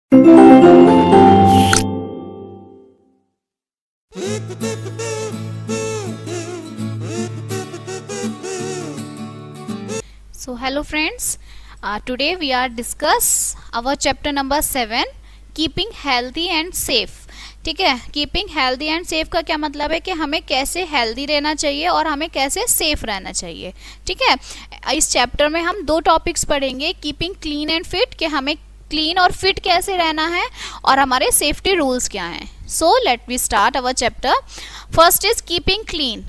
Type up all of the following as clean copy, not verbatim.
So hello friends, today we are discuss our chapter number 7 keeping healthy and safe. ठीक है, keeping healthy and safe का क्या मतलब है कि हमें कैसे हेल्दी रहना चाहिए और हमें कैसे सेफ रहना चाहिए। ठीक है, इस चैप्टर में हम दो टॉपिक्स पढ़ेंगे, कीपिंग क्लीन एंड फिट, कि हमें क्लीन और फिट कैसे रहना है और हमारे सेफ्टी रूल्स क्या हैं। So let we start our chapter. First is keeping clean.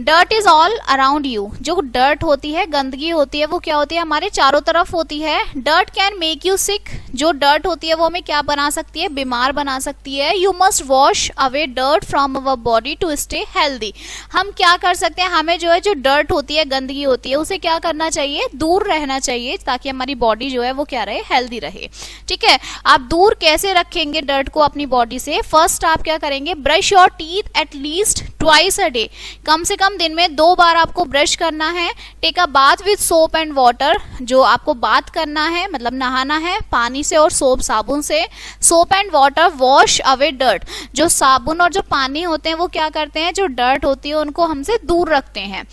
Dirt is all around you. जो डर्ट होती है, गंदगी होती है, वो क्या होती है, हमारे चारों तरफ होती है। Dirt can make you sick. जो डर्ट होती है वो हमें क्या बना सकती है, बीमार बना सकती है। You must wash away dirt from our body to stay healthy. हम क्या कर सकते हैं, हमें जो है, जो डर्ट होती है, गंदगी होती है, उसे क्या करना चाहिए, दूर रहना चाहिए, ताकि हमारी बॉडी जो है वो क्या रहे, हेल्दी रहे। ठीक है, आप दूर कैसे रखेंगे डर्ट को अपनी बॉडी से। फर्स्ट आप क्या करेंगे, brush your teeth at least twice a day. कम से कम दिन में 2 बार आपको ब्रश करना है। Take a bath with soap and water. जो आपको बात करना है, मतलब नहाना है पानी से और साबुन से। Soap and water wash away dirt. जो साबुन और जो पानी होते हैं वो क्या करते हैं, जो डर्ट होती है उनको हमसे दूर रखते हैं।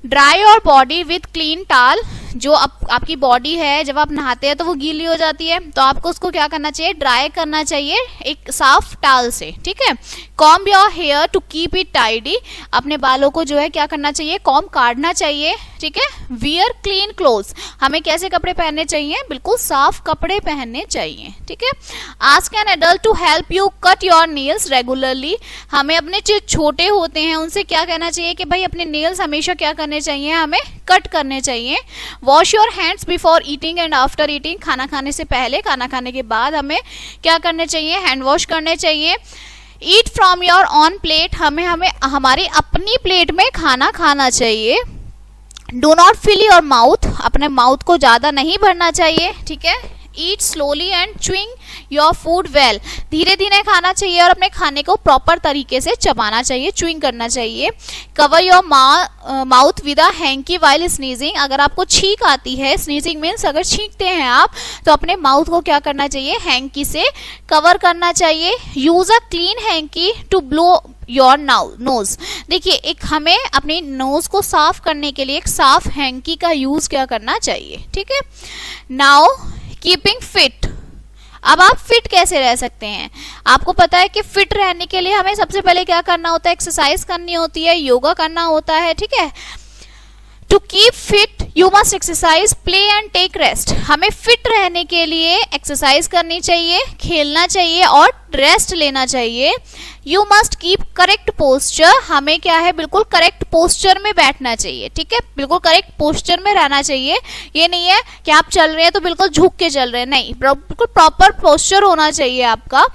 Dry your body with clean टाल। जो आपकी बॉडी है, जब आप नहाते हैं तो वो गीली हो जाती है, तो आपको उसको क्या करना चाहिए, ड्राई करना चाहिए एक साफ टाल से। ठीक है, comb your hair to keep it tidy. अपने बालों को जो है क्या करना चाहिए, कॉम्ब काटना चाहिए। ठीक है, वियर क्लीन क्लोथ्स। हमें कैसे कपड़े पहनने चाहिए, बिल्कुल साफ कपड़े पहनने चाहिए। ठीक है, ask an adult to help you cut your nails regularly. हमें अपने जो छोटे होते हैं उनसे क्या कहना चाहिए कि भाई अपने नेल्स हमेशा क्या करने चाहिए, हमें कट करने चाहिए। Wash your hands before eating and after eating. खाना खाने से पहले, खाना खाने के बाद हमें क्या करने चाहिए, हैंड वॉश करने चाहिए। Eat from your own plate. हमें हमारी अपनी प्लेट में खाना खाना चाहिए। Do not fill your mouth. अपने माउथ को ज्यादा नहीं भरना चाहिए। ठीक है, eat slowly and chewing your food well. धीरे धीरे खाना चाहिए और अपने खाने को प्रॉपर तरीके से चबाना चाहिए, च्यूइंग करना चाहिए। Cover your mouth with a hanky while sneezing. अगर आपको छींक आती है, स्नीजिंग मीन्स अगर छींकते हैं आप, तो अपने माउथ को क्या करना चाहिए, हैंकी से कवर करना चाहिए। Use a clean hanky to blow your nose. देखिए, एक हमें अपनी नोज को साफ करने के लिए एक साफ हैंकी का यूज क्या करना चाहिए। ठीक है, नाउ कीपिंग फिट। अब आप फिट कैसे रह सकते हैं। आपको पता है कि फिट रहने के लिए हमें सबसे पहले क्या करना होता है, एक्सरसाइज करनी होती है, योगा करना होता है। ठीक है, to keep fit you must exercise, play and take rest. हमें फिट रहने के लिए एक्सरसाइज करनी चाहिए, खेलना चाहिए और रेस्ट लेना चाहिए। You must keep correct posture. हमें क्या है, बिल्कुल करेक्ट पोस्चर में बैठना चाहिए। ठीक है, बिल्कुल करेक्ट पोस्चर में रहना चाहिए। ये नहीं है कि आप चल रहे हैं तो बिल्कुल झुक के चल रहे हैं, नहीं, बिल्कुल प्रॉपर पोस्चर होना चाहिए आपका।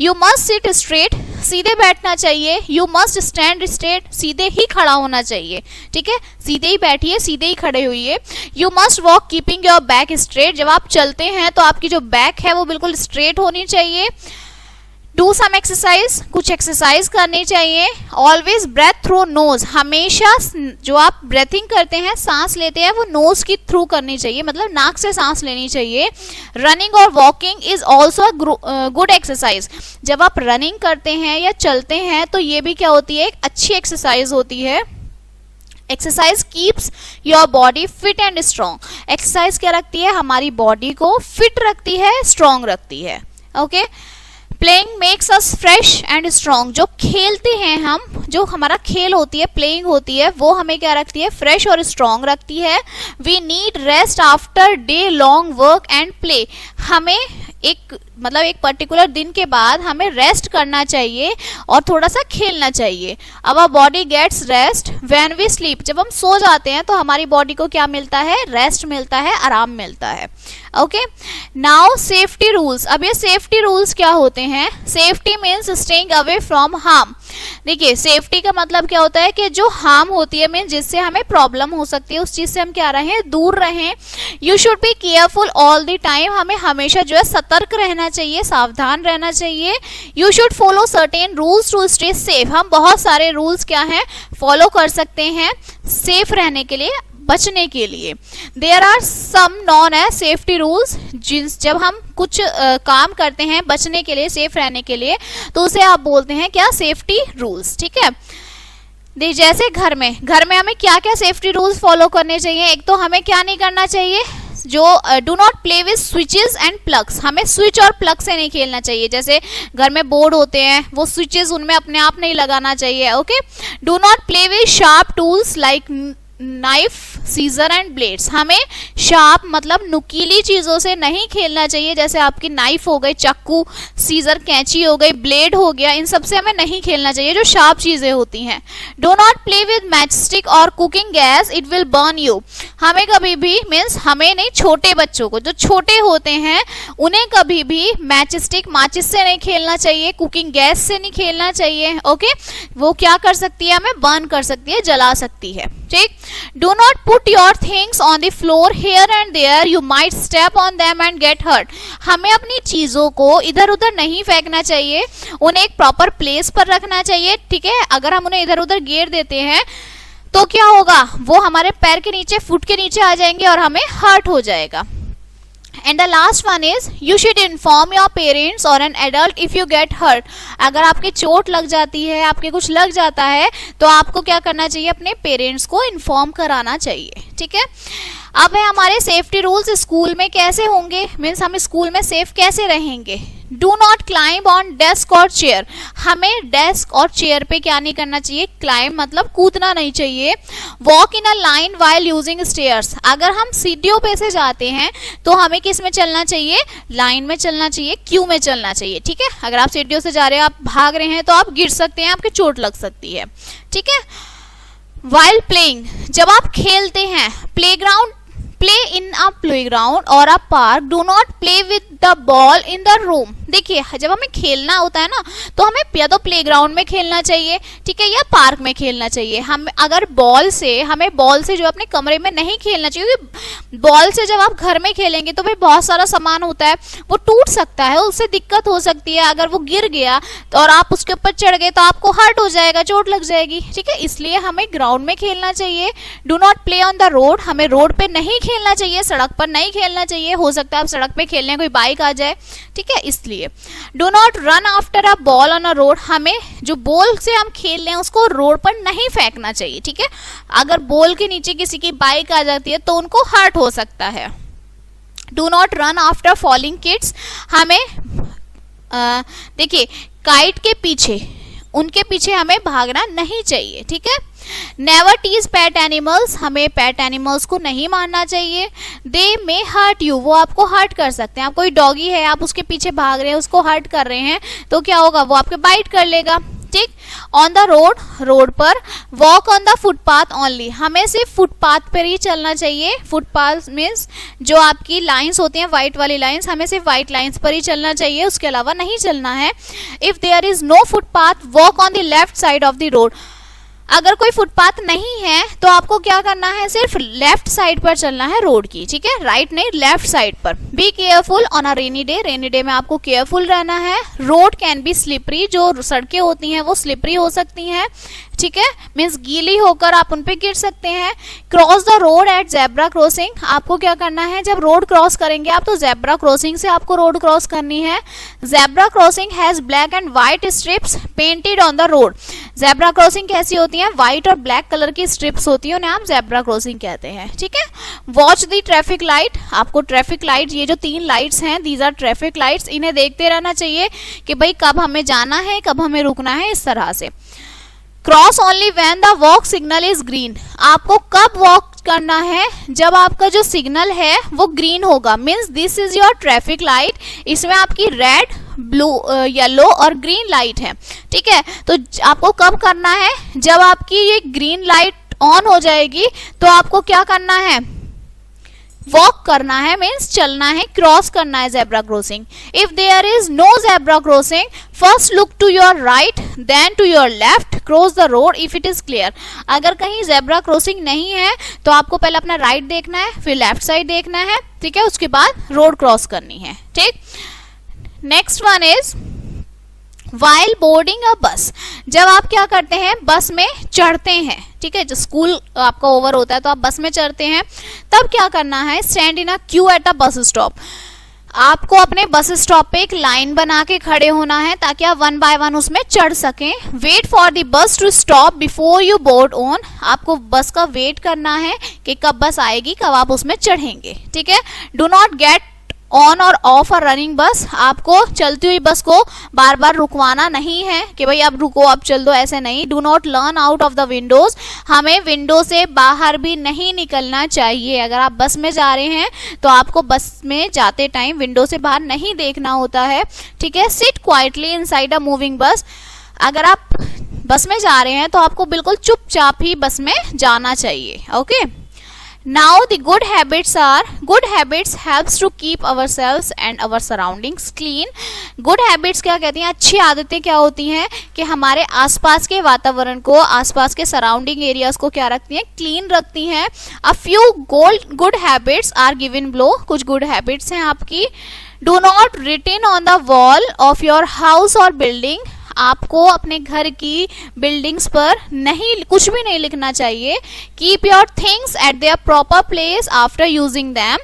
You must seat straight. सीधे बैठना चाहिए। You must stand straight. सीधे ही खड़ा होना चाहिए। ठीक है, सीधे ही बैठिए, सीधे ही खड़े होइए। You must walk keeping your back straight. जब आप चलते हैं तो आपकी जो बैक है वो बिल्कुल स्ट्रेट होनी चाहिए। Do some exercise. कुछ एक्सरसाइज करनी चाहिए। Always breathe through nose. हमेशा जो आप ब्रेथिंग करते हैं, सांस लेते हैं, वो नोज की थ्रू करनी चाहिए, मतलब नाक से सांस लेनी चाहिए। रनिंग और walking is also good exercise. जब आप रनिंग करते हैं या चलते हैं तो ये भी क्या होती है, एक अच्छी एक्सरसाइज होती है। Exercise keeps your body fit and strong. Exercise क्या रखती है, हमारी बॉडी को फिट रखती है, स्ट्रॉन्ग रखती है। Okay, playing makes us fresh and strong. जो खेलते हैं हम, जो हमारा खेल होती है, प्लेइंग होती है, वो हमें क्या रखती है, फ्रेश और स्ट्रॉन्ग रखती है। We need rest after day long work and play. हमें एक पर्टिकुलर दिन के बाद हमें रेस्ट करना चाहिए और थोड़ा सा खेलना चाहिए। Our body gets rest when we sleep. जब हम सो जाते हैं तो हमारी बॉडी को क्या मिलता है, रेस्ट मिलता है, आराम मिलता है। Okay, now safety rules. अब ये सेफ्टी रूल्स क्या होते हैं, safety means staying away from harm. देखिए, सेफ्टी का मतलब क्या होता है कि जो हार्म होती है, मीन्स जिससे हमें प्रॉब्लम हो सकती है, उस चीज से हम क्या रहें, दूर रहें। You should be careful all the time. हमें हमेशा जो है सतर्क रहना चाहिए, सावधान रहना चाहिए। You should follow certain rules to stay safe. हम बहुत सारे रूल्स क्या हैं, फॉलो कर सकते हैं सेफ रहने के लिए। बचने के लिए। There are some known as safety rules, जब हम कुछ काम करते हैं बचने के लिए, सेफ रहने के लिए, तो उसे आप बोलते हैं क्या, सेफ्टी रूल्स। ठीक है, जैसे घर में हमें क्या क्या सेफ्टी रूल्स फॉलो करने चाहिए। एक तो हमें क्या नहीं करना चाहिए, जो do not play with switches and plugs, हमें स्विच और प्लग से नहीं खेलना चाहिए। जैसे घर में बोर्ड होते हैं, वो स्विचेस उनमें अपने आप नहीं लगाना चाहिए। Okay, do not play with sharp tools like knife, scissor and blades, हमें शार्प मतलब नुकीली चीजों से नहीं खेलना चाहिए। जैसे आपकी नाइफ हो गई, चाकू, सीजर कैंची हो गई, ब्लेड हो गया, इन सब से हमें नहीं खेलना चाहिए जो शार्प चीजें होती हैं। Do not play with matchstick और cooking gas, it will burn you, हमें कभी भी मीन्स हमें नहीं, छोटे बच्चों को, जो छोटे होते हैं उन्हें कभी भी मैचस्टिक, माचिस से नहीं खेलना चाहिए, कुकिंग गैस से नहीं खेलना चाहिए। ओके, वो क्या कर सकती है, हमें बर्न कर सकती है, जला सकती है। ठीक, do not put your things on the floor here and there, you might step on them and get hurt, हमें अपनी चीजों को इधर उधर नहीं फेंकना चाहिए, उन्हें एक प्रॉपर प्लेस पर रखना चाहिए। ठीक है, अगर हम उन्हें इधर उधर गिर देते हैं तो क्या होगा, वो हमारे पैर के नीचे, फुट के नीचे आ जाएंगे और हमें हर्ट हो जाएगा। And the last one is you should inform your parents और an adult if you get hurt, अगर आपके चोट लग जाती है, आपके कुछ लग जाता है, तो आपको क्या करना चाहिए, अपने पेरेंट्स को इन्फॉर्म कराना चाहिए। ठीक है, अब है हमारे सेफ्टी रूल्स स्कूल में कैसे होंगे, मीन्स हम स्कूल में सेफ कैसे रहेंगे। Do not climb on desk और चेयर, हमें डेस्क और चेयर पे क्या नहीं करना चाहिए, क्लाइंब मतलब कूदना नहीं चाहिए। Walk in a line while using stairs, अगर हम सीढ़ियों पे से जाते हैं तो हमें किस में चलना चाहिए, लाइन में चलना चाहिए, क्यू में चलना चाहिए। ठीक है, अगर आप सीढ़ियों से जा रहे हैं, आप भाग रहे हैं, तो आप गिर सकते हैं, आपकी चोट लग सकती है। ठीक है, वाइल प्लेइंग, जब आप खेलते हैं, playground, play in a playground और a park, do not play with the ball in the room. देखिए, जब हमें खेलना होता है ना, तो हमें या तो प्लेग्राउंड में खेलना चाहिए, ठीक है, या पार्क में खेलना चाहिए। हम अगर हमें बॉल से जो अपने कमरे में नहीं खेलना चाहिए, क्योंकि बॉल से जब आप घर में खेलेंगे तो भाई बहुत सारा सामान होता है, वो टूट सकता है, उससे दिक्कत हो सकती है। अगर वो गिर गया तो और आप उसके ऊपर चढ़ गए तो आपको हर्ट हो जाएगा, चोट लग जाएगी। ठीक है, इसलिए हमें ग्राउंड में खेलना चाहिए। Do not play on the road, हमें रोड पे नहीं खेलना चाहिए, सड़क पर नहीं खेलना चाहिए। हो सकता है आप सड़क पे खेलने कोई बाइक आ जाए, ठीक है, इसलिए। Do not run after a ball on a road, हमें जो बॉल से हम खेल रहे हैं उसको रोड पर नहीं फेंकना चाहिए। ठीक है, अगर बॉल के नीचे किसी की बाइक आ जाती है तो उनको हर्ट हो सकता है। Do not run after falling kids, हमें देखिए काइट के पीछे, उनके पीछे हमें भागना नहीं चाहिए। ठीक है, नेवर टीज पेट एनिमल्स, हमें पेट एनिमल्स को नहीं मारना चाहिए। दे मे हर्ट यू, वो आपको हर्ट कर सकते हैं। आप कोई डॉगी है, आप उसके पीछे भाग रहे हैं, उसको हर्ट कर रहे हैं, तो क्या होगा, वो आपके बाइट कर लेगा। ठीक, ऑन द रोड, रोड पर। Walk on the footpath only, हमें सिर्फ फुटपाथ पर ही चलना चाहिए। फुटपाथ मीन्स जो आपकी लाइंस होती हैं, व्हाइट वाली लाइंस, हमें सिर्फ व्हाइट लाइंस पर ही चलना चाहिए, उसके अलावा नहीं चलना है। If there is no footpath, walk on the left side of the road, अगर कोई फुटपाथ नहीं है तो आपको क्या करना है, सिर्फ लेफ्ट साइड पर चलना है रोड की। ठीक है, राइट नहीं, लेफ्ट साइड पर। Be careful on a rainy day, rainy day में आपको केयरफुल रहना है। रोड कैन बी स्लिपरी, जो सड़कें होती हैं वो स्लिपरी हो सकती हैं। ठीक है, मीन्स गीली होकर आप उन पे गिर सकते हैं। Cross the road at zebra crossing, आपको क्या करना है, जब रोड क्रॉस करेंगे आप तो जेब्रा क्रॉसिंग से आपको रोड क्रॉस करनी है। Zebra crossing has black and white strips painted on the road, zebra crossing कैसी होती है, व्हाइट और ब्लैक कलर की स्ट्रिप्स होती है, उन्हें आप जेब्रा क्रॉसिंग कहते हैं। ठीक है, वॉच द ट्रैफिक लाइट, आपको ट्रैफिक लाइट, ये जो 3 लाइट्स हैं, दीज आर ट्रैफिक लाइट्स, इन्हें देखते रहना चाहिए कि भाई कब हमें जाना है, कब हमें रुकना है, इस तरह से। Cross only when the walk signal is green, आपको कब वॉक करना है, जब आपका जो सिग्नल है वो ग्रीन होगा, means this is your traffic light, इसमें आपकी रेड, ब्लू, येलो और ग्रीन लाइट है। ठीक है, तो आपको कब करना है, जब आपकी ये ग्रीन लाइट ऑन हो जाएगी तो आपको क्या करना है, वॉक करना है, मीन्स चलना है, क्रॉस करना है zebra crossing. If there is no zebra crossing, first look to your right then to your left, cross the road if it is clear, अगर कहीं जेब्रा क्रॉसिंग नहीं है तो आपको पहले अपना राइट देखना है, फिर लेफ्ट साइड देखना है। ठीक है, उसके बाद रोड क्रॉस करनी है। ठीक, next one is while boarding a bus, जब आप क्या करते हैं, बस में चढ़ते हैं, ठीक है, जो स्कूल आपका ओवर होता है तो आप बस में चढ़ते हैं, तब क्या करना है, stand in a Q at a bus stop. आपको अपने बस स्टॉप पे एक लाइन बना के खड़े होना है ताकि आप वन बाय वन उसमें चढ़ सकें। Wait for the bus to stop before you board on, आपको बस का वेट करना है कि कब बस आएगी, कब आप उसमें चढ़ेंगे, ठीक है। डू नॉट गेट ऑन और ऑफ अ रनिंग बस, आपको चलती हुई बस को बार बार रुकवाना नहीं है कि भाई अब रुको अब चल दो, ऐसे नहीं। Do not learn out of the Windows, हमें विंडो से बाहर भी नहीं निकलना चाहिए। अगर आप बस में जा रहे हैं तो आपको बस में जाते टाइम विंडो से बाहर नहीं देखना होता है, ठीक है। Sit quietly inside a moving बस, अगर आप बस में जा रहे हैं तो आपको बिल्कुल चुपचाप ही बस में जाना चाहिए, okay. Now the good habits helps to keep ourselves and our surroundings clean. Good habits क्या कहती हैं, अच्छी आदतें क्या होती हैं कि हमारे आसपास के वातावरण को, आसपास के सराउंडिंग एरियाज को क्या रखती हैं, क्लीन रखती हैं। A few good habits are given below, कुछ गुड हैबिट्स हैं आपकी। Do not written on the wall of your house or building, आपको अपने घर की बिल्डिंग्स पर नहीं, कुछ भी नहीं लिखना चाहिए। Keep your things eight there proper place after using them,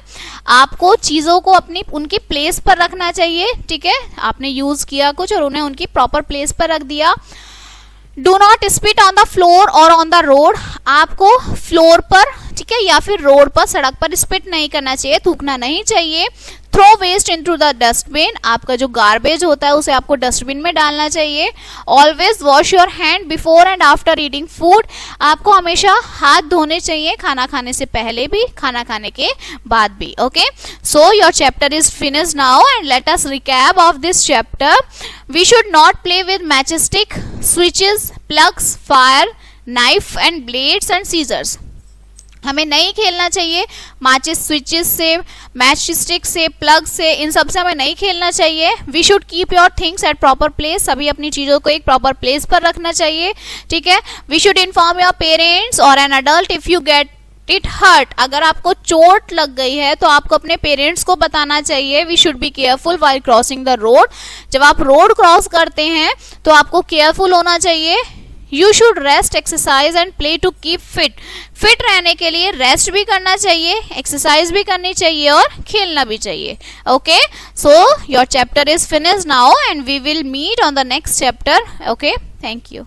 आपको चीजों को अपनी उनकी प्लेस पर रखना चाहिए, ठीक है। आपने यूज किया कुछ और उन्हें उनकी प्रॉपर प्लेस पर रख दिया। Do not spit on the floor और ऑन द रोड, आपको फ्लोर पर, ठीक है, या फिर रोड पर, सड़क पर स्पिट नहीं करना चाहिए, थूकना नहीं चाहिए। Throw waste into the dustbin, आपका जो गार्बेज होता है उसे आपको डस्टबिन में डालना चाहिए। Always wash your hand before and after eating food, आपको हमेशा हाथ धोने चाहिए, खाना खाने से पहले भी, खाना खाने के बाद भी, okay. So your chapter is finished now and let us recap of this chapter. We should not play with matchstick, switches, plugs, fire, knife and blades and scissors, हमें नहीं खेलना चाहिए माचिस, स्विचेस से, मैच स्टिक से, plug से, इन सब से हमें नहीं खेलना चाहिए। We should keep your things at proper place, सभी अपनी चीजों को एक प्रॉपर प्लेस पर रखना चाहिए, ठीक है। We should inform your parents और an adult if you get it hurt, अगर आपको चोट लग गई है तो आपको अपने पेरेंट्स को बताना चाहिए। We should be careful while crossing the road, जब आप रोड क्रॉस करते हैं तो आपको केयरफुल होना चाहिए। You should rest, exercise and play to keep fit, fit रहने के लिए रेस्ट भी करना चाहिए, एक्सरसाइज भी करनी चाहिए और खेलना भी चाहिए, okay. So your chapter is finished now and we will meet on the next chapter, okay. Thank you.